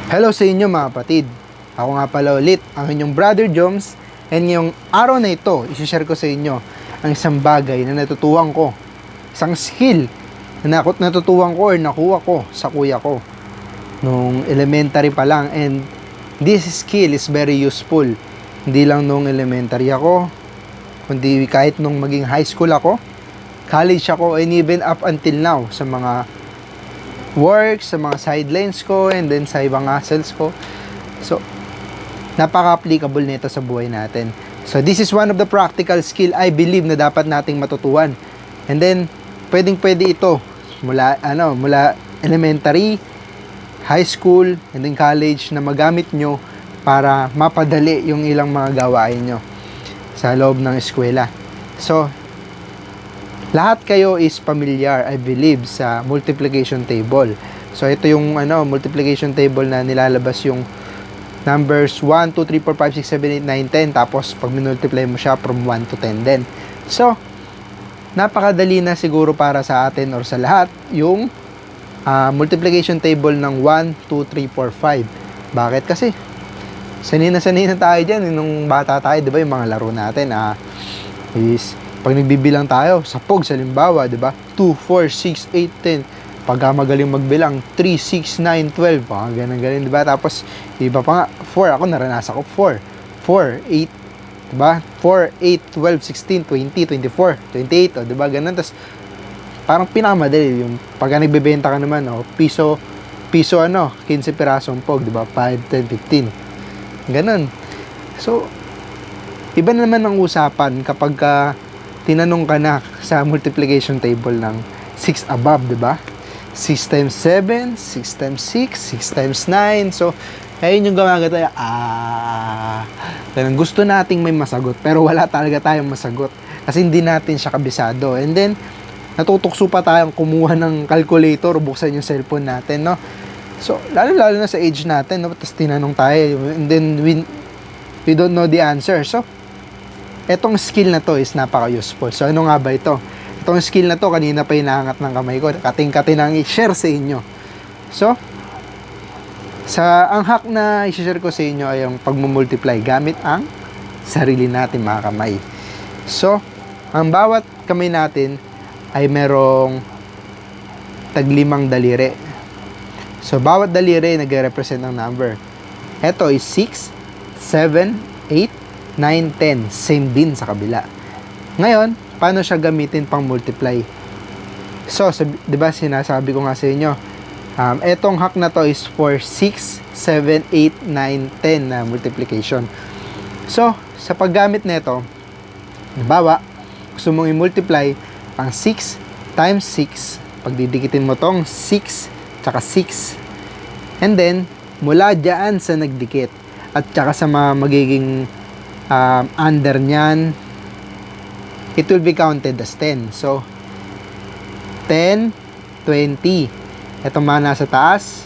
Hello sa inyo mga kapatid. Ako nga pala ulit, ang inyong Brother Joms, and ngayong araw na ito, isi-share ko sa inyo ang isang bagay na natutuwang ko. Isang skill na natutuwang ko or nakuha ko sa kuya ko nung elementary pa lang, and this skill is very useful. Hindi lang nung elementary ako, kundi kahit nung maging high school ako, college ako, and even up until now sa mga work, sa mga sidelines ko, and then sa ibang hustles ko. So, napaka-applicable nito sa buhay natin. So, this is one of the practical skill I believe na dapat nating matutuan. And then, pwedeng-pwede ito mula elementary, high school, and then college na magamit nyo para mapadali yung ilang mga gawain nyo sa loob ng eskwela. So, lahat kayo is familiar, I believe, sa multiplication table. So, ito yung multiplication table na nilalabas yung numbers 1, 2, 3, 4, 5, 6, 7, 8, 9, 10. Tapos, pag minultiply mo siya from 1 to 10 din. So, napakadali na siguro para sa atin or sa lahat yung multiplication table ng 1, 2, 3, 4, 5. Bakit? Kasi, sanay na tayo dyan. Nung bata tayo, di ba, yung mga laro natin is pag nagbibilang tayo, sa POG, sa limbawa, di ba? 2, 4, 6, 8, 10. Pag magaling magbilang, 3, 6, 9, 12. Ganun, di ba? Tapos, iba pa nga, 4. Ako, naranasan ko 4. 4, 8, di ba? 4, 8, 12, 16, 20, 24, 28, di ba? Ganun. Tapos, parang pinakamadali. Yung pag nagbebenta ka naman, piso, 15 pirasong POG, di ba? 5, 10, 15. Ganun. So, iba naman ang usapan kapag tinanong ka na sa multiplication table ng 6 above, di ba? 6 times 7, 6 times 6, 6 times 9. So, ayun yung gumagata tayo. Gusto nating may masagot, pero wala talaga tayong masagot. Kasi hindi natin siya kabisado. And then, natutukso pa tayong kumuha ng calculator, buksan yung cellphone natin, no? So, lalo na sa age natin, no? Tapos tinanong tayo, and then we don't know the answer. So, etong skill na to is napaka-useful. So, ano nga ba ito? Itong skill na to, kanina pa inaangat ng kamay ko. Kating-kating nang i-share sa inyo. So, ang hack na i-share ko sa inyo ay yung pagmumultiply gamit ang sarili natin mga kamay. So, ang bawat kamay natin ay merong taglimang daliri. So, bawat daliri nagre-represent ng number. Ito is 6, 7, 8, 9, 10. Same din sa kabila. Ngayon, paano siya gamitin pang multiply? So, di ba sinasabi ko nga sa inyo, etong hack na to is for 6, 7, 8, 9, 10 na multiplication. So, sa paggamit nito, halimbawa, gusto mong i-multiply ang 6 times 6. Pagdidikitin mo tong 6 tsaka 6. And then, mula dyan sa nagdikit at tsaka sa mga magiging under nyan, it will be counted as 10. So, 10, 20. Ito mga nasa taas,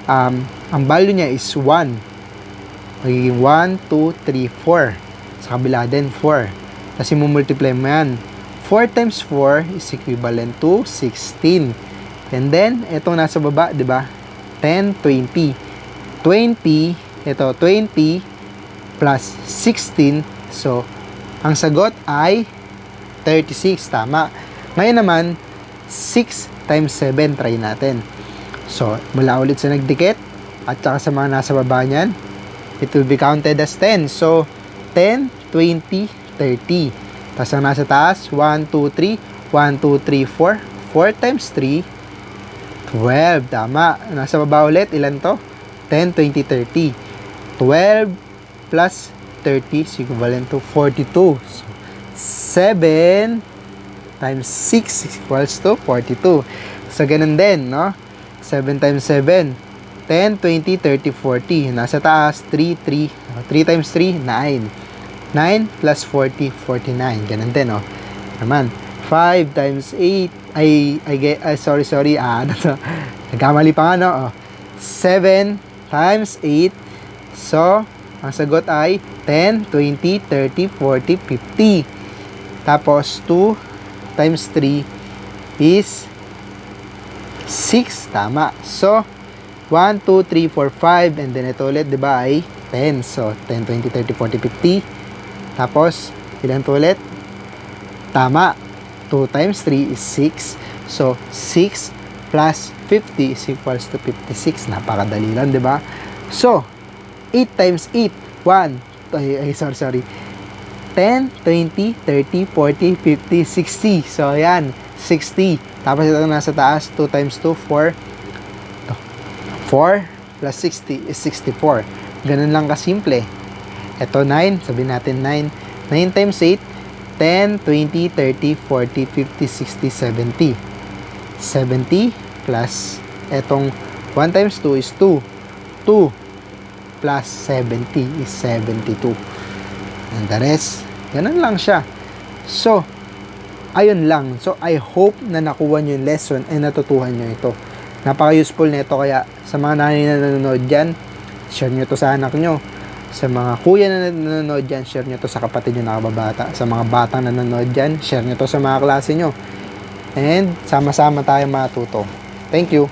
ang value niya is 1. Magiging 1, 2, 3, 4. Sa kabila din, 4. Tapos multiply mo yan. 4 times 4 is equivalent to 16. And then, itong nasa baba, di ba? 10, 20. 20, ito, 20 plus 16. So, ang sagot ay 36. Tama. Ngayon naman, 6 times 7. Try natin. So, mula ulit sa nagdikit at saka sa mga nasa baba niyan, it will be counted as 10. So, 10, 20, 30. Tapos ang nasa taas, 1, 2, 3. 1, 2, 3, 4. 4 times 3, 12. Tama. Nasa baba ulit, ilan to? 10, 20, 30. 12 plus 30 is equivalent to 42. So, 7 times 6 equals to 42. So, ganun din, no? 7 times 7, 10, 20, 30, 40. Nasa taas, 3, 3. 3 times 3, 9. 9 plus 40, 49. Ganun din, no? Naman, 5 times 8, sorry, nagkamali pa nga, no? 7 times 8, so, ang sagot ay 10, 20, 30, 40, 50. Tapos, 2 times 3 is 6. Tama. So, 1, 2, 3, 4, 5, and then ito ulit, di ba, ay 10. So, 10, 20, 30, 40, 50. Tapos, ilan to ulit? Tama. 2 times 3 is 6. So, 6 plus 50 is equals to 56. Napakadali lang, di ba? So, 8 times 8. 1. Sorry. 10, 20, 30, 40, 50, 60. So, ayan. 60. Tapos ito nasa taas. 2 times 2, 4. 4 plus 60 is 64. Ganun lang kasimple. Ito 9. Sabihin natin 9. 9 times 8. 10, 20, 30, 40, 50, 60, 70. 70 plus etong 1 times 2 is 2. 2 plus 70 is 72. And the rest, ganun lang siya. So, ayun lang. So, I hope na nakuha nyo yung lesson and natutuhan nyo ito. Napaka-useful nito, kaya sa mga nanay na nanonood dyan, share nyo to sa anak nyo. Sa mga kuya na nanonood dyan, share nyo to sa kapatid nyo na kababata. Sa mga batang nanonood dyan, share nyo to sa mga klase nyo. And sama-sama tayo matuto. Thank you.